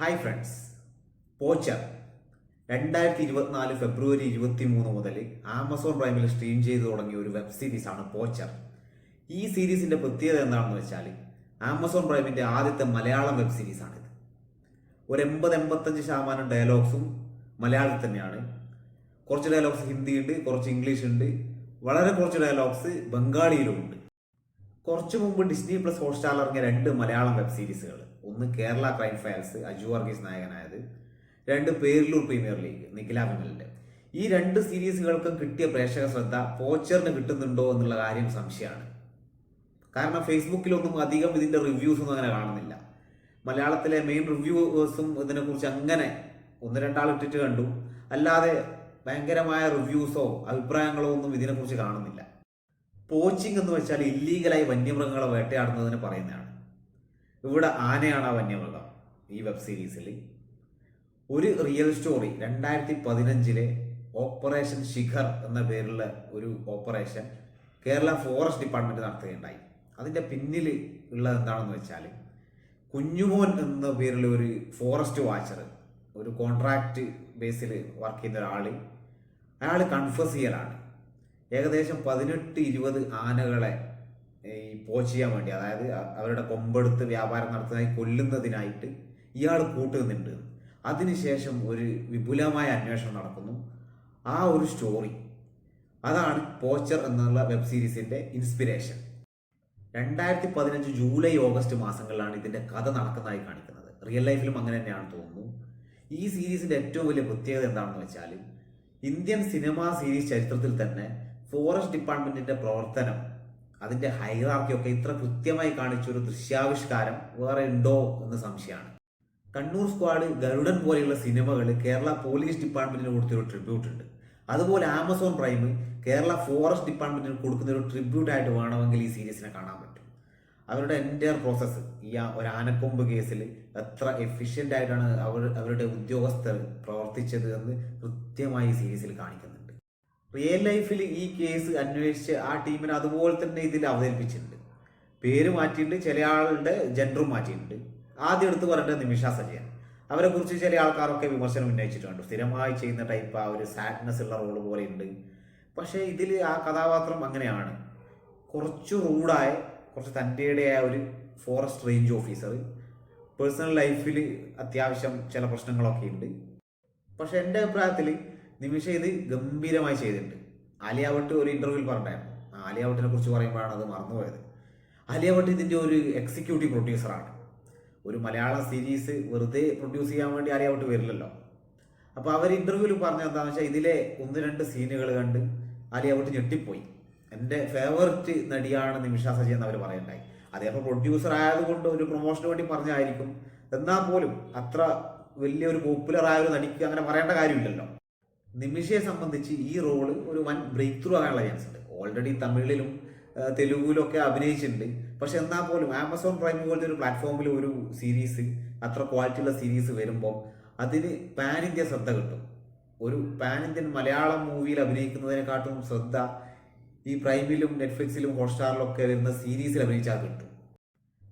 Hi friends, poacher 2024 ഫെബ്രുവരി 23 മുതൽ Amazon പ്രൈമിൽ stream ചെയ്തു തുടങ്ങിയ ഒരു വെബ് സീരീസാണ് പോച്ചർ. ഈ സീരീസിന്റെ പ്രത്യേകത എന്താണെന്ന് വെച്ചാൽ ആമസോൺ പ്രൈമിന്റെ ആദ്യത്തെ മലയാളം വെബ് സീരീസാണിത്. ഒരു 80-85% ഡയലോഗ്സും മലയാളത്തിൽ തന്നെയാണ്. കുറച്ച് ഡയലോഗ്സ് ഹിന്ദി ഉണ്ട്, കുറച്ച് ഇംഗ്ലീഷ് ഉണ്ട്, വളരെ കുറച്ച് ഡയലോഗ്സ് ബംഗാളിയിലും ഉണ്ട്. കുറച്ചു മുമ്പ് ഡിസ്നി പ്ലസ് ഹോട്ട്സ്റ്റാറിൽ ഇറങ്ങിയ 2 മലയാളം വെബ് സീരീസുകൾ, ഒന്ന് കേരള ക്രൈം ഫയൽസ് അജു വർഗീസ് നായകനായത്, 2 പേരിലൂർ പ്രീമിയർ ലീഗ് നിഖില വിമലിന്റെ. ഈ 2 സീരീസുകൾക്കും കിട്ടിയ പ്രേക്ഷക ശ്രദ്ധ പോച്ചറിന് കിട്ടുന്നുണ്ടോ എന്നുള്ള കാര്യം സംശയമാണ്. കാരണം ഫേസ്ബുക്കിലൊന്നും അധികം ഇതിന്റെ റിവ്യൂസ് ഒന്നും അങ്ങനെ കാണുന്നില്ല. മലയാളത്തിലെ മെയിൻ റിവ്യൂവേഴ്സും ഇതിനെക്കുറിച്ച് അങ്ങനെ 1-2 ആൾ ഇട്ടിട്ട് കണ്ടു, അല്ലാതെ ഭയങ്കരമായ റിവ്യൂസോ അഭിപ്രായങ്ങളോ ഒന്നും ഇതിനെക്കുറിച്ച് കാണുന്നില്ല. പോച്ചിങ് എന്ന് വെച്ചാൽ ഇല്ലീഗലായി വന്യമൃഗങ്ങളെ വേട്ടയാടുന്നതിന് പറയുന്നതാണ്. ഇവിടെ ആനയാണ് ആ വന്യമൃഗം. ഈ വെബ് സീരീസിൽ ഒരു റിയൽ സ്റ്റോറി 2015 ഓപ്പറേഷൻ ശിഖർ എന്ന പേരുള്ള ഒരു ഓപ്പറേഷൻ കേരള ഫോറസ്റ്റ് ഡിപ്പാർട്ട്മെന്റ് നടത്തുകയുണ്ടായി. അതിന്റെ പിന്നിൽ ഉള്ളത് എന്താണെന്ന് വെച്ചാൽ കുഞ്ഞുമോൻ എന്ന പേരുള്ള ഒരു ഫോറസ്റ്റ് വാച്ചർ, ഒരു കോൺട്രാക്ട് ബേസിൽ വർക്ക് ചെയ്യുന്ന അയാൾ കൺഫസ് ചെയ്യലാണ്. ഏകദേശം 18-20 ആനകളെ ഈ പോച്ച് ചെയ്യാൻ വേണ്ടി, അതായത് അവരുടെ കൊമ്പെടുത്ത് വ്യാപാരം നടത്തുന്നതായി കൊല്ലുന്നതിനായിട്ട് ഇയാൾ കൂട്ടുന്നുണ്ട്. അതിനുശേഷം ഒരു വിപുലമായ അന്വേഷണം നടക്കുന്നു. ആ ഒരു സ്റ്റോറി അതാണ് പോച്ചർ എന്നുള്ള വെബ് സീരീസിന്റെ ഇൻസ്പിരേഷൻ. 2015 ജൂലൈ ഓഗസ്റ്റ് മാസങ്ങളിലാണ് ഇതിന്റെ കഥ നടക്കുന്നതായി കാണിക്കുന്നത്. റിയൽ ലൈഫിലും അങ്ങനെ തന്നെയാണ് തോന്നുന്നു. ഈ സീരീസിന്റെ ഏറ്റവും വലിയ പ്രത്യേകത എന്താണെന്ന് വെച്ചാൽ ഇന്ത്യൻ സിനിമാ സീരീസ് ചരിത്രത്തിൽ തന്നെ ഫോറസ്റ്റ് ഡിപ്പാർട്ട്മെന്റിന്റെ പ്രവർത്തനം, അതിന്റെ ഹൈറാർക്കിയൊക്കെ ഇത്ര കൃത്യമായി കാണിച്ചൊരു ദൃശ്യാവിഷ്കാരം വേറെ ഉണ്ടോ എന്ന് സംശയമാണ്. കണ്ണൂർ സ്ക്വാഡ്, ഗരുഡൻ പോലെയുള്ള സിനിമകൾ കേരള പോലീസ് ഡിപ്പാർട്ട്മെന്റിന് കൊടുത്തൊരു ട്രിബ്യൂട്ട് ഉണ്ട്. അതുപോലെ ആമസോൺ പ്രൈം കേരള ഫോറസ്റ്റ് ഡിപ്പാർട്ട്മെന്റിന് കൊടുക്കുന്ന ഒരു ട്രിബ്യൂട്ട് ആയിട്ട് വേണമെങ്കിൽ ഈ സീരീസിനെ കാണാൻ പറ്റും. അവരുടെ എൻറ്റയർ പ്രോസസ്സ്, ഈ ഒരു ആനക്കൊമ്പ് കേസിൽ എത്ര എഫിഷ്യൻ്റ് ആയിട്ടാണ് അവരുടെ ഉദ്യോഗസ്ഥർ പ്രവർത്തിച്ചത് എന്ന് കൃത്യമായി ഈ സീരീസിൽ കാണിക്കുന്നുണ്ട്. റിയൽ ലൈഫിൽ ഈ കേസ് അന്വേഷിച്ച് ആ ടീമിനെ അതുപോലെ തന്നെ ഇതിൽ അവതരിപ്പിച്ചിട്ടുണ്ട്. പേര് മാറ്റിയിട്ടുണ്ട്, ചില ആളുടെ ജെൻഡറും മാറ്റിയിട്ടുണ്ട്. ആദ്യം എടുത്ത് പറയേണ്ടത് നിമിഷ സജയൻ. അവരെ കുറിച്ച് ചില ആൾക്കാരൊക്കെ വിമർശനം ഉന്നയിച്ചിട്ടുണ്ട്. സ്ഥിരമായി ചെയ്യുന്ന ടൈപ്പ് ആ ഒരു സാഡ്നെസ് ഉള്ള റോള് പോലെ ഉണ്ട്. പക്ഷേ ഇതിൽ ആ കഥാപാത്രം അങ്ങനെയാണ്. കുറച്ച് റൂഡായ, കുറച്ച് തൻ്റെയായ ഒരു ഫോറസ്റ്റ് റേഞ്ച് ഓഫീസർ. പേഴ്സണൽ ലൈഫിൽ അത്യാവശ്യം ചില പ്രശ്നങ്ങളൊക്കെ ഉണ്ട്. പക്ഷെ എൻ്റെ അഭിപ്രായത്തിൽ നിമിഷ ഇത് ഗംഭീരമായി ചെയ്തിട്ടുണ്ട്. ആലിയ ഭട്ട് ഒരു ഇന്റർവ്യൂവിൽ പറഞ്ഞിട്ടുണ്ടായിരുന്നു. ആലിയ ഭട്ടിനെ കുറിച്ച് പറയുമ്പോഴാണ് അത് മറന്നുപോയത്. ആലിയ ഭട്ട് ഇതിന്റെ ഒരു എക്സിക്യൂട്ടീവ് പ്രൊഡ്യൂസറാണ്. ഒരു മലയാളം സീരീസ് വെറുതെ പ്രൊഡ്യൂസ് ചെയ്യാൻ വേണ്ടി ആലിയ ഭട്ട് വരില്ലല്ലോ. അപ്പോൾ അവർ ഇന്റർവ്യൂവിൽ പറഞ്ഞത് എന്താണെന്ന് വെച്ചാൽ ഇതിലെ 1-2 സീനുകൾ കണ്ട് ആലിയ ഭട്ട് ഞെട്ടിപ്പോയി. എൻ്റെ ഫേവററ്റ് നടിയാണ് നിമിഷ സജയൻ എന്ന് അവർ പറയുണ്ടായി. അതേപോലെ പ്രൊഡ്യൂസർ ആയതുകൊണ്ട് ഒരു പ്രൊമോഷന് വേണ്ടി പറഞ്ഞായിരിക്കും. എന്നാൽ പോലും അത്ര വലിയൊരു പോപ്പുലർ ആയ ഒരു നടിക്ക് അങ്ങനെ പറയേണ്ട കാര്യമില്ലല്ലോ. നിമിഷയെ സംബന്ധിച്ച് ഈ റോള് ഒരു വൻ ബ്രേക്ക് ത്രൂ ആകാനുള്ള ചാൻസ് ഉണ്ട്. ഓൾറെഡി തമിഴിലും തെലുഗുവിലും ഒക്കെ അഭിനയിച്ചിട്ടുണ്ട്. പക്ഷെ എന്നാൽ പോലും ആമസോൺ പ്രൈം പോലത്തെ ഒരു പ്ലാറ്റ്ഫോമിൽ ഒരു സീരീസ്, അത്ര ക്വാളിറ്റിയുള്ള സീരീസ് വരുമ്പോൾ അതിന് പാൻ ഇന്ത്യ ശ്രദ്ധ കിട്ടും. ഒരു പാൻ ഇന്ത്യൻ മലയാളം മൂവിയിൽ അഭിനയിക്കുന്നതിനെക്കാട്ടും ശ്രദ്ധ ഈ പ്രൈമിലും നെറ്റ്ഫ്ലിക്സിലും ഹോട്ട്സ്റ്റാറിലും ഒക്കെ വരുന്ന സീരീസിൽ അഭിനയിച്ചാൽ കിട്ടും.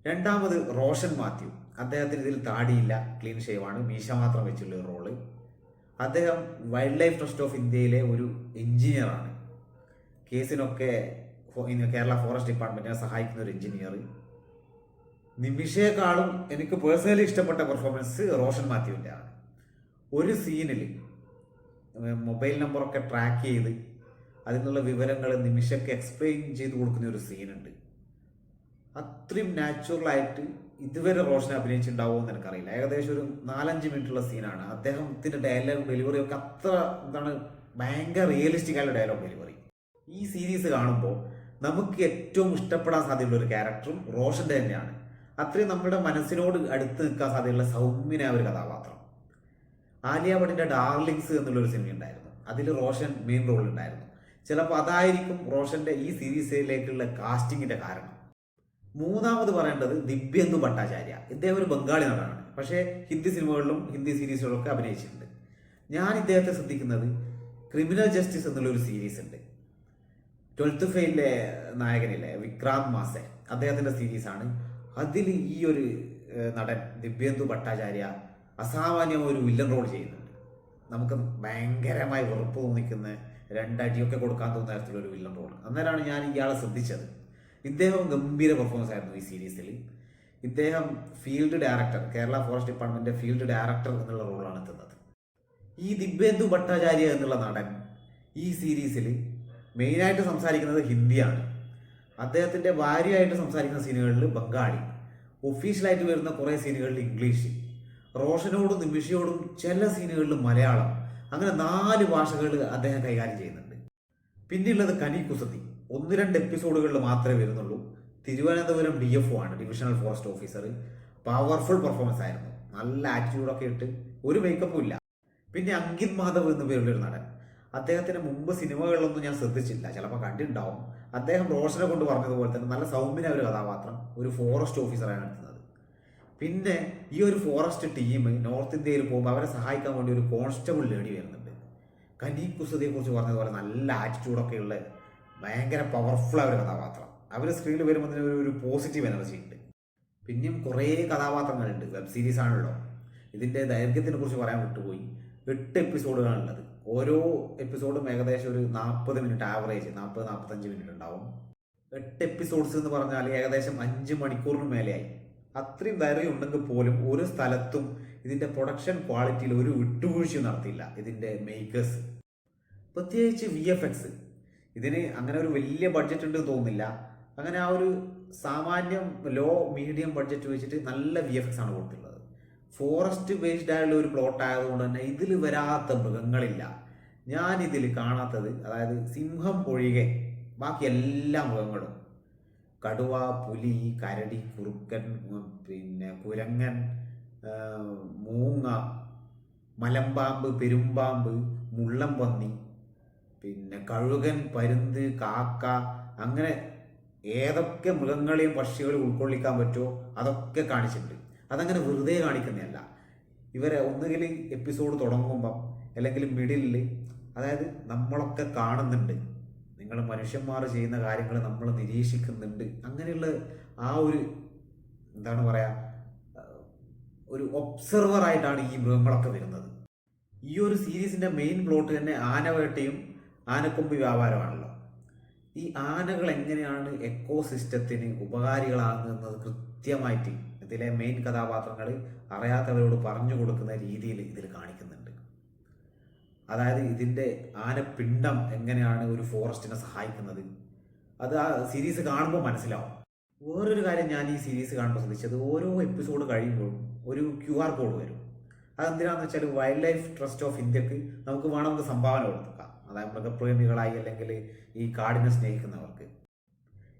രണ്ടാമത് റോഷൻ മാത്യു. അദ്ദേഹത്തിന് ഇതിൽ താടിയില്ല, ക്ലീൻ ഷേവാണ്, മീശ മാത്രം വെച്ചുള്ള ഒരു റോള്. അദ്ദേഹം വൈൽഡ് ലൈഫ് ട്രസ്റ്റ് ഓഫ് ഇന്ത്യയിലെ ഒരു എഞ്ചിനീയറാണ്. കേസിനൊക്കെ കേരള ഫോറസ്റ്റ് ഡിപ്പാർട്ട്മെന്റിനെ സഹായിക്കുന്ന ഒരു എഞ്ചിനീയർ. നിമിഷയെക്കാളും എനിക്ക് പേഴ്സണലി ഇഷ്ടപ്പെട്ട പെർഫോമൻസ് റോഷൻ മാത്യുവിൻ്റെ ആണ്. ഒരു സീനിൽ മൊബൈൽ നമ്പറൊക്കെ ട്രാക്ക് ചെയ്ത് അതിനുള്ള വിവരങ്ങൾ നിമിഷയ്ക്ക് എക്സ്പ്ലെയിൻ ചെയ്ത് കൊടുക്കുന്ന ഒരു സീനുണ്ട്. അത്രയും നാച്ചുറലായിട്ട് ഇതുവരെ റോഷൻ അഭിനയിച്ചിട്ടുണ്ടാവുമോ എന്ന് എനിക്കറിയില്ല. ഏകദേശം ഒരു 4-5 മിനിറ്റുള്ള സീനാണ്. അദ്ദേഹത്തിന്റെ ഡയലോഗ് ഡെലിവറി ഒക്കെ അത്ര ഭയങ്കര റിയലിസ്റ്റിക് ആയുള്ള ഡയലോഗ് ഡെലിവറി. ഈ സീരീസ് കാണുമ്പോൾ നമുക്ക് ഏറ്റവും ഇഷ്ടപ്പെടാൻ സാധ്യതയുള്ള ഒരു ക്യാരക്ടറും റോഷന്റെ തന്നെയാണ്. അത്രയും നമ്മുടെ മനസ്സിനോട് അടുത്ത് നിൽക്കാൻ സാധ്യതയുള്ള സൗമ്യനായ ഒരു കഥാപാത്രം. ആലിയ ഭട്ടിന്റെ ഡാർലിങ്സ് എന്നുള്ളൊരു സിനിമ ഉണ്ടായിരുന്നു. അതിൽ റോഷൻ മെയിൻ റോൾ ഉണ്ടായിരുന്നു. ചിലപ്പോൾ അതായിരിക്കും റോഷന്റെ ഈ സീരീസിലേക്കുള്ള കാസ്റ്റിങ്ങിന്റെ കാരണം. മൂന്നാമത് പറയേണ്ടത് ദിവ്യേന്ദു ഭട്ടാചാര്യ. ഇദ്ദേഹം ഒരു ബംഗാളി നടനാണ്. പക്ഷേ ഹിന്ദി സിനിമകളിലും ഹിന്ദി സീരീസുകളിലും ഒക്കെ അഭിനയിച്ചിട്ടുണ്ട്. ഞാൻ ഇദ്ദേഹത്തെ ശ്രദ്ധിക്കുന്നത് ക്രിമിനൽ ജസ്റ്റിസ് എന്നുള്ളൊരു സീരീസ് ഉണ്ട്. 12th ഫെയിലിലെ നായകനില്ലേ വിക്രാന്ത് മാസെ, അദ്ദേഹത്തിന്റെ സീരീസാണ്. അതിൽ ഈ ഒരു നടൻ ദിവ്യേന്ദു ഭട്ടാചാര്യ അസാമാന്യം ഒരു വില്ലൻ റോൾ ചെയ്യുന്നുണ്ട്. നമുക്ക് ഭയങ്കരമായി വെറുപ്പ് തോന്നിക്കുന്ന രണ്ടടിയൊക്കെ കൊടുക്കാൻ തോന്നുന്ന തരത്തിലുള്ള ഒരു വില്ലൻ റോൾ. അന്നേരമാണ് ഞാൻ ഇയാളെ ശ്രദ്ധിച്ചത്. ഇദ്ദേഹം ഗംഭീര പെർഫോമൻസ് ആയിരുന്നു ഈ സീരീസിൽ. ഇദ്ദേഹം field director, Kerala forest department field director എന്നുള്ള റോളാണ് എത്തുന്നത്. ഈ ദിബ്യേന്ദു ഭട്ടാചാര്യ എന്നുള്ള നടൻ ഈ സീരീസിൽ മെയിനായിട്ട് സംസാരിക്കുന്നത് ഹിന്ദിയാണ്. അദ്ദേഹത്തിൻ്റെ ഭാര്യയായിട്ട് സംസാരിക്കുന്ന സീനുകളിൽ ബംഗാളി, ഒഫീഷ്യലായിട്ട് വരുന്ന കുറേ സീനുകളിൽ ഇംഗ്ലീഷ്, റോഷനോടും നിമിഷയോടും ചില സീനുകളിൽ മലയാളം, അങ്ങനെ 4 ഭാഷകൾ അദ്ദേഹം കൈകാര്യം ചെയ്യുന്നുണ്ട്. പിന്നെയുള്ളത് കനി കുസൃതി, 1-2 എപ്പിസോഡുകളിൽ മാത്രമേ വരുന്നുള്ളൂ. തിരുവനന്തപുരം DFO ആണ്, divisional forest officer. Powerful performance ആയിരുന്നു, നല്ല ആറ്റിറ്റ്യൂഡൊക്കെ ഇട്ട്, ഒരു മേക്കപ്പും ഇല്ല. പിന്നെ അങ്കിത് മാധവ് എന്ന പേരുള്ള ഒരു നടൻ, അദ്ദേഹത്തിന് മുമ്പ് സിനിമകളിലൊന്നും ഞാൻ ശ്രദ്ധിച്ചില്ല, ചിലപ്പോൾ കണ്ടിട്ടുണ്ടാവും. അദ്ദേഹം റോഷനെ കൊണ്ട് പറഞ്ഞതുപോലെ തന്നെ നല്ല സൗമ്യനായ ഒരു കഥാപാത്രം, ഒരു ഫോറസ്റ്റ് ഓഫീസറാണ് എടുക്കുന്നത്. പിന്നെ ഈ ഒരു ഫോറസ്റ്റ് ടീം നോർത്ത് ഇന്ത്യയിൽ പോകുമ്പോൾ അവരെ സഹായിക്കാൻ വേണ്ടി ഒരു കോൺസ്റ്റബിൾ ലേഡി വരുന്നുണ്ട്. കനി കുസൃതിയെ കുറിച്ച് പറഞ്ഞതുപോലെ നല്ല ആറ്റിറ്റ്യൂഡൊക്കെ ഉള്ള ഭയങ്കര പവർഫുൾ ആയ ഒരു കഥാപാത്രം. അവർ സ്ക്രീനിൽ വരുമ്പോൾ ഒരു പോസിറ്റീവ് എനർജി ഉണ്ട്. പിന്നെയും കുറേ കഥാപാത്രങ്ങളുണ്ട്. വെബ് സീരീസ് ആണല്ലോ. ഇതിൻ്റെ ദൈർഘ്യത്തിനെ കുറിച്ച് പറയാൻ വിട്ടുപോയി. 8 എപ്പിസോഡുകളാണുള്ളത്. ഓരോ എപ്പിസോഡും ഏകദേശം ഒരു 40 മിനിറ്റ്, ആവറേജ് 40-45 മിനിറ്റ് ഉണ്ടാവും. 8 എപ്പിസോഡ്സ് എന്ന് പറഞ്ഞാൽ ഏകദേശം 5 മണിക്കൂറിന് മേലെയായി. അത്രയും ദൈർഘ്യം ഉണ്ടെങ്കിൽ പോലും ഒരു സ്ഥലത്തും ഇതിൻ്റെ പ്രൊഡക്ഷൻ ക്വാളിറ്റിയിൽ ഒരു വിട്ടുവീഴ്ചയും നടത്തിയില്ല ഇതിൻ്റെ മേക്കേഴ്സ്. പ്രത്യേകിച്ച് VFX, ഇതിന് അങ്ങനെ ഒരു വലിയ ബഡ്ജറ്റ് ഉണ്ടെന്ന് തോന്നുന്നില്ല. അങ്ങനെ ആ ഒരു സാമാന്യം ലോ മീഡിയം ബഡ്ജറ്റ് വെച്ചിട്ട് നല്ല VFX ആണ് കൊടുത്തിട്ടുള്ളത്. ഫോറസ്റ്റ് ബേസ്ഡ് ആയുള്ള ഒരു പ്ലോട്ട് ആയതുകൊണ്ട് തന്നെ ഇതിൽ വരാത്ത മൃഗങ്ങളില്ല. ഞാനിതിൽ കാണാത്തത്, അതായത് സിംഹം ഒഴികെ ബാക്കി എല്ലാ മൃഗങ്ങളും, കടുവ, പുലി, കരടി, കുറുക്കൻ, പിന്നെ കുരങ്ങൻ, മൂങ്ങ, മലമ്പാമ്പ്, പെരുമ്പാമ്പ്, മുള്ളംപന്നി, പിന്നെ കഴുകൻ, പരുന്ത്, കാക്ക, അങ്ങനെ ഏതൊക്കെ മൃഗങ്ങളെയും പക്ഷികളെയും ഉൾക്കൊള്ളിക്കാൻ പറ്റുമോ അതൊക്കെ കാണിച്ചിട്ടുണ്ട്. അതങ്ങനെ വെറുതെ കാണിക്കുന്നതല്ല. ഇവരെ ഒന്നുകിൽ എപ്പിസോഡ് തുടങ്ങുമ്പം അല്ലെങ്കിൽ മിഡിലിൽ, അതായത് നമ്മളൊക്കെ കാണുന്നുണ്ട്, നിങ്ങൾ മനുഷ്യന്മാർ ചെയ്യുന്ന കാര്യങ്ങൾ നമ്മൾ നിരീക്ഷിക്കുന്നുണ്ട്, അങ്ങനെയുള്ള ആ ഒരു എന്താണ് പറയുക, ഒരു ഒബ്സർവറായിട്ടാണ് ഈ മൃഗങ്ങളൊക്കെ വരുന്നത്. ഈ ഒരു സീരീസിൻ്റെ മെയിൻ പ്ലോട്ട് തന്നെ ആനവേട്ടയും ആനക്കൊമ്പ് വ്യാപാരമാണല്ലോ. ഈ ആനകൾ എങ്ങനെയാണ് എക്കോസിസ്റ്റത്തിന് ഉപകാരികളാകുന്നത് കൃത്യമായിട്ട് ഇതിലെ മെയിൻ കഥാപാത്രങ്ങൾ അറിയാത്തവരോട് പറഞ്ഞു കൊടുക്കുന്ന രീതിയിൽ ഇതിൽ കാണിക്കുന്നുണ്ട്. അതായത് ഇതിൻ്റെ ആനപ്പിണ്ടം എങ്ങനെയാണ് ഒരു ഫോറസ്റ്റിനെ സഹായിക്കുന്നത്, അത് ആ സീരീസ് കാണുമ്പോൾ മനസ്സിലാവും. വേറൊരു കാര്യം ഞാൻ ഈ സീരീസ് കാണുമ്പോൾ ശ്രദ്ധിച്ചത്, ഓരോ എപ്പിസോഡ് കഴിയുമ്പോഴും ഒരു QR കോഡ് വരും. അതെന്തിനാണെന്ന് വെച്ചാൽ വൈൽഡ് ലൈഫ് ട്രസ്റ്റ് ഓഫ് ഇന്ത്യക്ക് നമുക്ക് വേണമെങ്കിൽ സംഭാവന കൊടുക്കാം, അതായത് മൃഗപ്രേമികളായി അല്ലെങ്കിൽ ഈ കാടിനെ സ്നേഹിക്കുന്നവർക്ക്.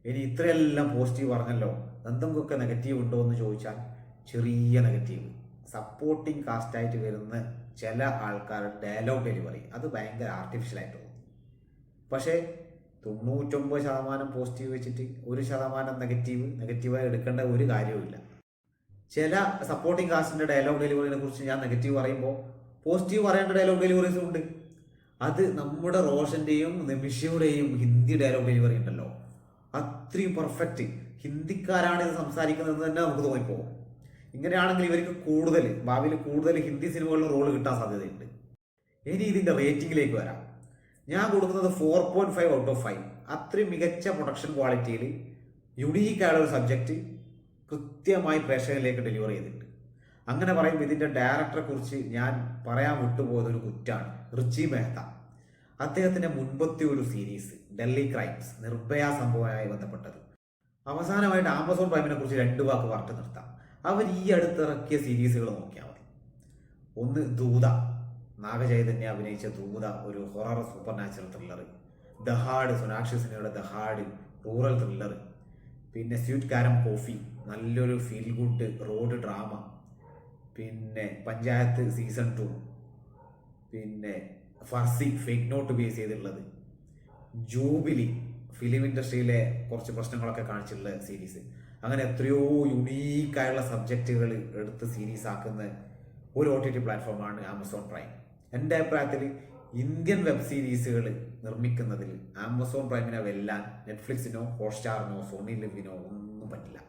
ഇനി ഇത്രയെല്ലാം പോസിറ്റീവ് പറഞ്ഞല്ലോ, എന്തെങ്കിലുമൊക്കെ നെഗറ്റീവ് ഉണ്ടോ എന്ന് ചോദിച്ചാൽ ചെറിയ നെഗറ്റീവ്. സപ്പോർട്ടിങ് കാസ്റ്റായിട്ട് വരുന്ന ചില ആൾക്കാരുടെ ഡയലോഗ് ഡെലിവറി അത് ഭയങ്കര ആർട്ടിഫിഷ്യലായിട്ട് തോന്നും. പക്ഷേ 99% പോസിറ്റീവ് വെച്ചിട്ട് 1% നെഗറ്റീവായി എടുക്കേണ്ട ഒരു കാര്യവുമില്ല. ചില സപ്പോർട്ടിങ് കാസ്റ്റിൻ്റെ ഡയലോഗ് ഡെലിവറിനെ കുറിച്ച് ഞാൻ നെഗറ്റീവ് പറയുമ്പോൾ പോസിറ്റീവ് പറയേണ്ട ഡയലോഗ് ഡെലിവറീസും ഉണ്ട്. അത് നമ്മുടെ റോഷൻ്റെയും നിമിഷയുടെയും ഹിന്ദി ഡയലോഗ് ഡെലിവറി ഉണ്ടല്ലോ, അത്രയും പെർഫെക്റ്റ്. ഹിന്ദിക്കാരാണ് ഇത് സംസാരിക്കുന്നതെന്ന് തന്നെ നമുക്ക് തോന്നിപ്പോകും. ഇങ്ങനെയാണെങ്കിൽ ഇവർക്ക് ഭാവിയിൽ കൂടുതൽ ഹിന്ദി സിനിമകളിൽ റോള് കിട്ടാൻ സാധ്യതയുണ്ട്. ഇനി ഇതിൻ്റെ റേറ്റിംഗിലേക്ക് വരാം. ഞാൻ കൊടുക്കുന്നത് 4.5 ഔട്ട് ഓഫ് 5. അത്രയും മികച്ച പ്രൊഡക്ഷൻ ക്വാളിറ്റിയിൽ യുണീക്കായുള്ള ഒരു സബ്ജക്റ്റ് കൃത്യമായി പ്രേക്ഷകരിലേക്ക് ഡെലിവർ ചെയ്തിട്ടുണ്ട്. അങ്ങനെ പറയുമ്പോൾ ഇതിൻ്റെ ഡയറക്ടറെ കുറിച്ച് ഞാൻ പറയാൻ വിട്ടുപോയതൊരു കുറ്റാണ്, റിച്ചി മെഹ്ത. അദ്ദേഹത്തിൻ്റെ മുൻപത്തെ ഒരു സീരീസ് ഡൽഹി ക്രൈംസ്, നിർഭയ സംഭവവുമായി ബന്ധപ്പെട്ടത്. അവസാനമായിട്ട് ആമസോൺ പ്രൈമിനെ കുറിച്ച് 2 വാക്ക് പറഞ്ഞു നിർത്താം. അവർ ഈ അടുത്തിറക്കിയ സീരീസുകൾ നോക്കിയാൽ മതി. ഒന്ന് ദൂത, നാഗചൈതന്യ അഭിനയിച്ച ദൂത, ഒരു horror supernatural thriller. Dahaad, Sonakshi സിൻഹയുടെ ദഹാഡ്, റൂറൽ ത്രില്ലർ. പിന്നെ സ്വീറ്റ് കാരം കോഫി, നല്ലൊരു ഫീൽ ഗുഡ് റോഡ് ഡ്രാമ. പിന്നെ പഞ്ചായത്ത് സീസൺ 2. പിന്നെ ഫർസി, ഫേക്ക് നോട്ട് ബേസ് ചെയ്തിട്ടുള്ളത്. ജൂബിലി, ഫിലിം ഇൻഡസ്ട്രിയിലെ കുറച്ച് പ്രശ്നങ്ങളൊക്കെ കാണിച്ചിട്ടുള്ള സീരീസ്. അങ്ങനെ എത്രയോ യുണീക്കായുള്ള സബ്ജക്റ്റുകൾ എടുത്ത് സീരീസ് ആക്കുന്ന ഒരു OTT പ്ലാറ്റ്ഫോമാണ് ആമസോൺ പ്രൈം. എൻ്റെ അഭിപ്രായത്തിൽ ഇന്ത്യൻ വെബ് സീരീസുകൾ നിർമ്മിക്കുന്നതിൽ ആമസോൺ പ്രൈമിനെ വെല്ലാൻ നെറ്റ്ഫ്ലിക്സിനോ ഹോട്ട്സ്റ്റാറിനോ സോണി ലിവിനോ ഒന്നും പറ്റില്ല.